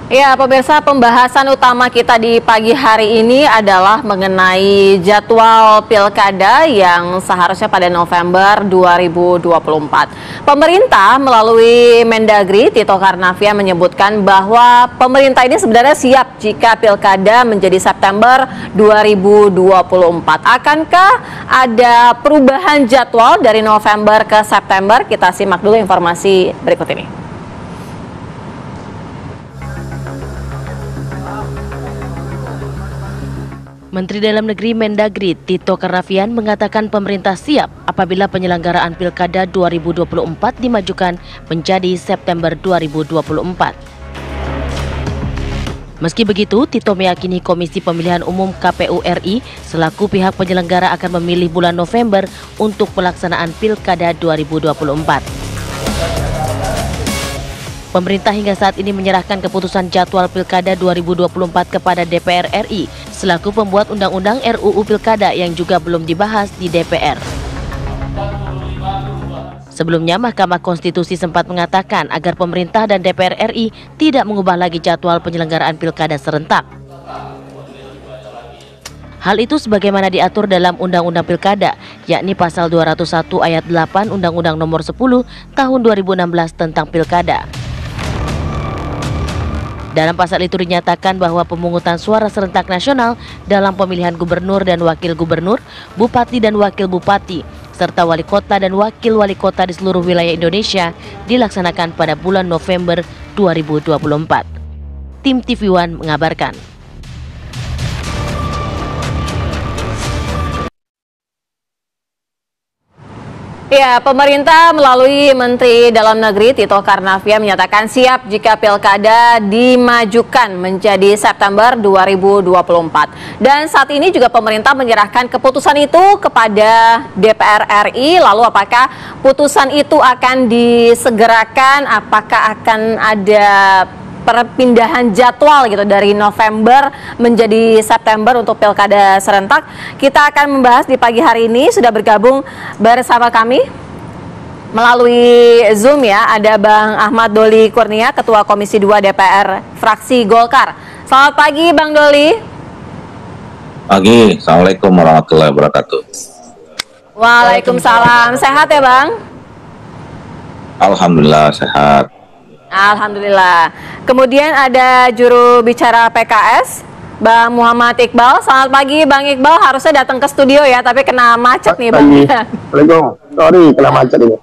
Ya, pemirsa, pembahasan utama kita di pagi hari ini adalah mengenai jadwal pilkada yang seharusnya pada November 2024. Pemerintah melalui Mendagri Tito Karnavian menyebutkan bahwa pemerintah ini sebenarnya siap jika pilkada menjadi September 2024. Akankah ada perubahan jadwal dari November ke September? Kita simak dulu informasi berikut ini. Menteri Dalam Negeri Mendagri Tito Karnavian mengatakan pemerintah siap apabila penyelenggaraan Pilkada 2024 dimajukan menjadi September 2024. Meski begitu, Tito meyakini Komisi Pemilihan Umum KPU RI selaku pihak penyelenggara akan memilih bulan November untuk pelaksanaan Pilkada 2024. Pemerintah hingga saat ini menyerahkan keputusan jadwal Pilkada 2024 kepada DPR RI selaku pembuat Undang-Undang RUU Pilkada yang juga belum dibahas di DPR. Sebelumnya, Mahkamah Konstitusi sempat mengatakan agar pemerintah dan DPR RI tidak mengubah lagi jadwal penyelenggaraan Pilkada serentak. Hal itu sebagaimana diatur dalam Undang-Undang Pilkada, yakni Pasal 201 Ayat 8 Undang-Undang Nomor 10 Tahun 2016 tentang Pilkada. Dalam pasal itu dinyatakan bahwa pemungutan suara serentak nasional dalam pemilihan gubernur dan wakil gubernur, bupati dan wakil bupati, serta wali kota dan wakil wali kota di seluruh wilayah Indonesia dilaksanakan pada bulan November 2024. Tim TV One mengabarkan. Ya, pemerintah melalui Menteri Dalam Negeri Tito Karnavian menyatakan siap jika pilkada dimajukan menjadi September 2024. Dan saat ini juga pemerintah menyerahkan keputusan itu kepada DPR RI. Lalu apakah putusan itu akan disegerakan? Apakah akan ada perpindahan jadwal gitu dari November menjadi September untuk pilkada serentak? Kita akan membahas di pagi hari ini. Sudah bergabung bersama kami melalui Zoom ya, ada Bang Ahmad Doli Kurnia, Ketua Komisi 2 DPR fraksi Golkar. Selamat pagi Bang Doli. Pagi, Assalamualaikum warahmatullahi wabarakatuh. Waalaikumsalam. Sehat ya Bang? Alhamdulillah sehat. Alhamdulillah. Kemudian ada juru bicara PKS, Bang Muhammad Iqbal. Selamat pagi Bang Iqbal, harusnya datang ke studio ya, tapi kena macet nih Bang. Assalamualaikum, sorry kena macet ini.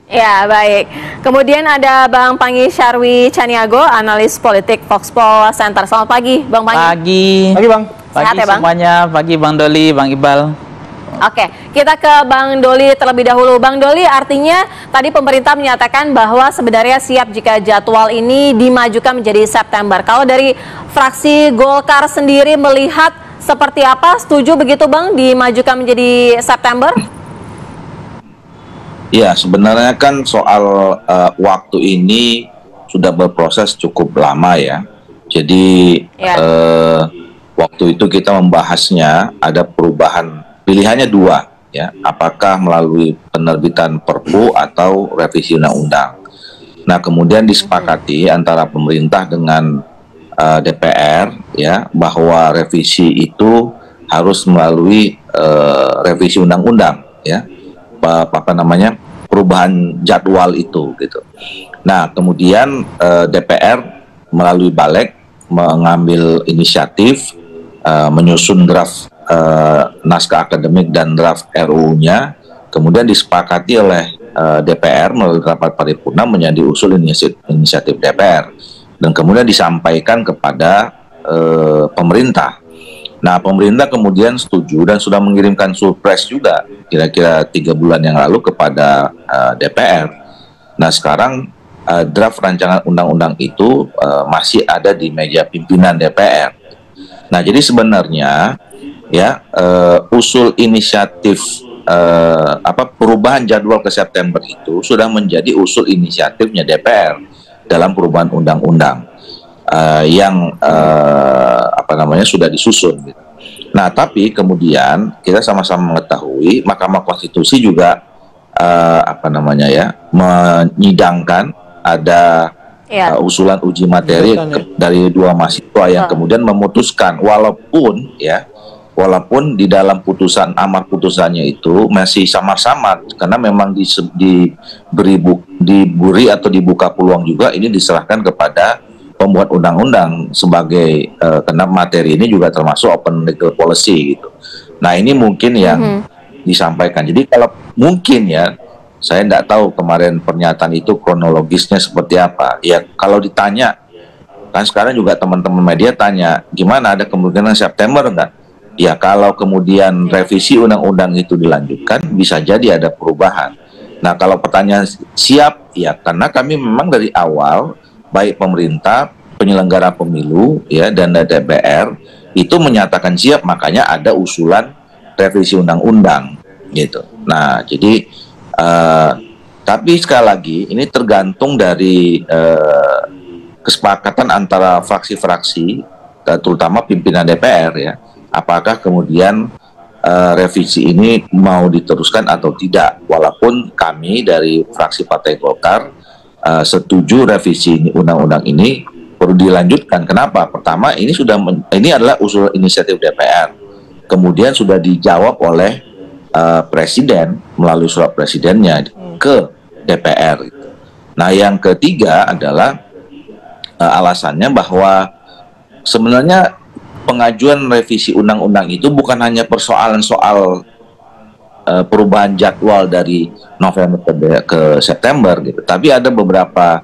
Ya, baik. Kemudian ada Bang Pangi Syarwi Caniago, analis politik Foxpol Center. Selamat pagi Bang Pangi. Pagi Bang. Sehat Pagi ya, Bang? semuanya, pagi Bang Doli, Bang Iqbal. Oke, kita ke Bang Doli terlebih dahulu. Bang Doli, artinya tadi pemerintah menyatakan bahwa sebenarnya siap jika jadwal ini dimajukan menjadi September. Kalau dari fraksi Golkar sendiri melihat seperti apa? Setuju begitu Bang dimajukan menjadi September? Ya, sebenarnya kan soal waktu ini sudah berproses cukup lama ya. Jadi waktu itu kita membahasnya ada perubahan. Pilihannya dua, ya, apakah melalui penerbitan Perpu atau revisi undang-undang. Nah, kemudian disepakati antara pemerintah dengan DPR, ya, bahwa revisi itu harus melalui revisi undang-undang, ya, perubahan jadwal itu, gitu. Nah, kemudian DPR melalui Balik mengambil inisiatif menyusun draft naskah akademik dan draft RUU-nya, kemudian disepakati oleh DPR melalui rapat paripurna menjadi usul inisiatif DPR dan kemudian disampaikan kepada pemerintah. Nah, pemerintah kemudian setuju dan sudah mengirimkan surprise juga kira-kira 3 bulan yang lalu kepada DPR. Nah, sekarang draft rancangan undang-undang itu masih ada di meja pimpinan DPR. Nah, jadi sebenarnya ya usul inisiatif perubahan jadwal ke September itu sudah menjadi usul inisiatifnya DPR dalam perubahan undang-undang yang sudah disusun gitu. Nah, tapi kemudian kita sama-sama mengetahui Mahkamah Konstitusi juga menyidangkan ada usulan uji materi dari dua mahasiswa yang kemudian memutuskan, walaupun di dalam putusan amar putusannya itu masih samar-samar karena memang diberi atau dibuka peluang juga ini diserahkan kepada pembuat undang-undang sebagai karena materi ini juga termasuk open legal policy gitu. Nah ini mungkin yang disampaikan. Jadi kalau mungkin saya tidak tahu kemarin pernyataan itu kronologisnya seperti apa. Ya kalau ditanya, kan sekarang juga teman-teman media tanya, gimana ada kemungkinan September enggak? Ya kalau kemudian revisi undang-undang itu dilanjutkan, bisa jadi ada perubahan. Nah kalau pertanyaan siap, ya karena kami memang dari awal, baik pemerintah, penyelenggara pemilu, dan DPR, itu menyatakan siap, makanya ada usulan revisi undang-undang, gitu. Nah jadi, tapi sekali lagi, ini tergantung dari kesepakatan antara fraksi-fraksi, terutama pimpinan DPR, apakah kemudian revisi ini mau diteruskan atau tidak. Walaupun kami dari fraksi Partai Golkar setuju revisi undang-undang ini perlu dilanjutkan. Kenapa? Pertama, ini adalah usul inisiatif DPR. Kemudian sudah dijawab oleh Presiden melalui surat Presidennya ke DPR. Nah, yang ketiga adalah alasannya bahwa sebenarnya pengajuan revisi undang-undang itu bukan hanya persoalan soal perubahan jadwal dari November ke September gitu, tapi ada beberapa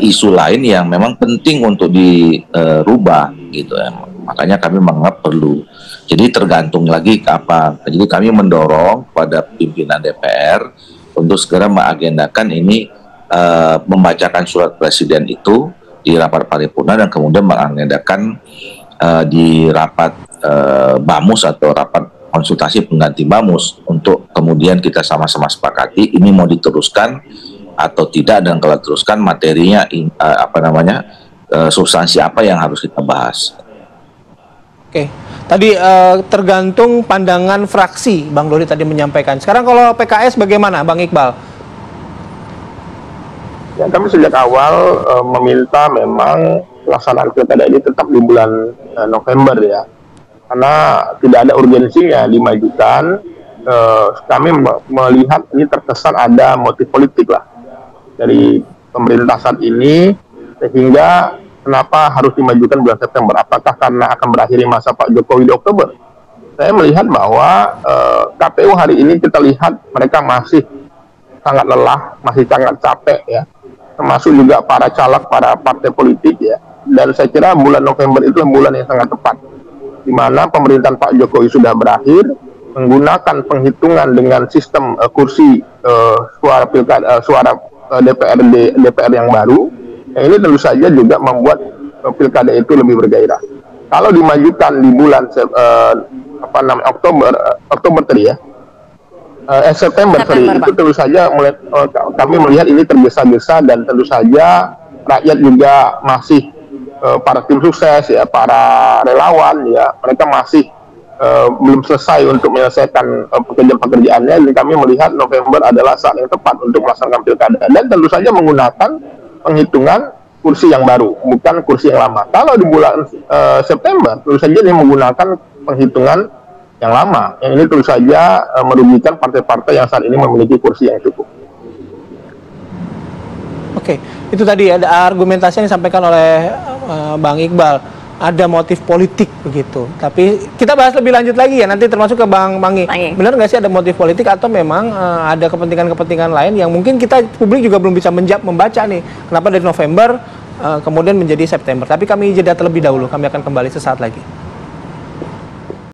isu lain yang memang penting untuk dirubah gitu ya. Makanya kami menganggap perlu. Jadi tergantung lagi apa. Jadi kami mendorong pada pimpinan DPR untuk segera mengagendakan ini, membacakan surat Presiden itu di rapat paripurna dan kemudian mengagendakan di rapat BAMUS atau rapat konsultasi pengganti BAMUS untuk kemudian kita sama-sama sepakati ini mau diteruskan atau tidak, dan kalau teruskan materinya substansi apa yang harus kita bahas. Oke, tadi tergantung pandangan fraksi, Bang Doli tadi menyampaikan. Sekarang kalau PKS bagaimana, Bang Iqbal? Ya, kami sejak awal meminta memang pelaksanaan pilkada ini tetap di bulan November ya, karena tidak ada urgensinya dimajukan. Kami melihat ini terkesan ada motif politik lah dari pemerintah saat ini, sehingga kenapa harus dimajukan bulan September? Apakah karena akan berakhirnya masa Pak Jokowi di Oktober? Saya melihat bahwa KPU hari ini kita lihat mereka masih sangat lelah, masih sangat capek ya, termasuk juga para caleg, para partai politik ya. Dan saya kira bulan November itu bulan yang sangat tepat, di mana pemerintahan Pak Jokowi sudah berakhir, menggunakan penghitungan dengan sistem kursi suara pilkada, suara DPR yang baru. Yang ini tentu saja juga membuat pilkada itu lebih bergairah. Kalau dimajukan di bulan Oktober tadi ya, September itu tentu saja kami melihat ini tergesa-gesa, dan tentu saja rakyat juga masih para tim sukses ya, para relawan ya, mereka masih belum selesai untuk menyelesaikan pekerjaan-pekerjaannya. Jadi kami melihat November adalah saat yang tepat untuk melaksanakan pilkada, dan tentu saja menggunakan penghitungan kursi yang baru, bukan kursi yang lama. Kalau di bulan September, tentu saja dia menggunakan penghitungan yang lama. Yang ini tentu saja merugikan partai-partai yang saat ini memiliki kursi yang cukup. Oke, itu tadi ada argumentasi yang disampaikan oleh Bang Iqbal. Ada motif politik begitu. Tapi kita bahas lebih lanjut lagi ya, nanti termasuk ke Bang Mangi. Benar nggak sih ada motif politik, atau memang ada kepentingan-kepentingan lain yang mungkin kita publik juga belum bisa membaca nih. Kenapa dari November kemudian menjadi September. Tapi kami jeda terlebih dahulu, kami akan kembali sesaat lagi.